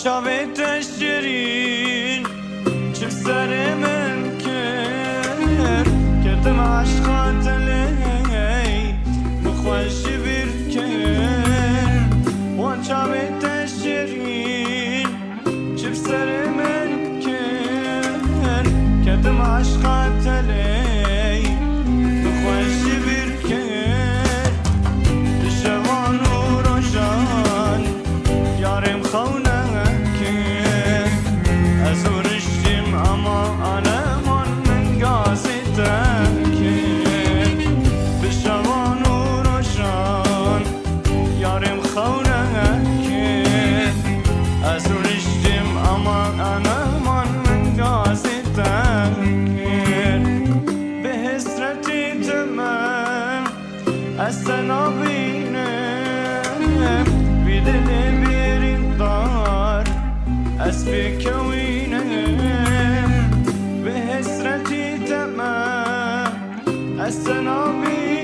چاوی تشجرین چه سر من کرد کردم عشقات لی بخوش بیر کرد و چاوی تشجرین چه سر من کرد کردم عشقات لی بخوش بیر کرد شوان و روشان یارم خونه Asena binem Videle birin dar Asbi kevinem Ve hesreti temem Asena binem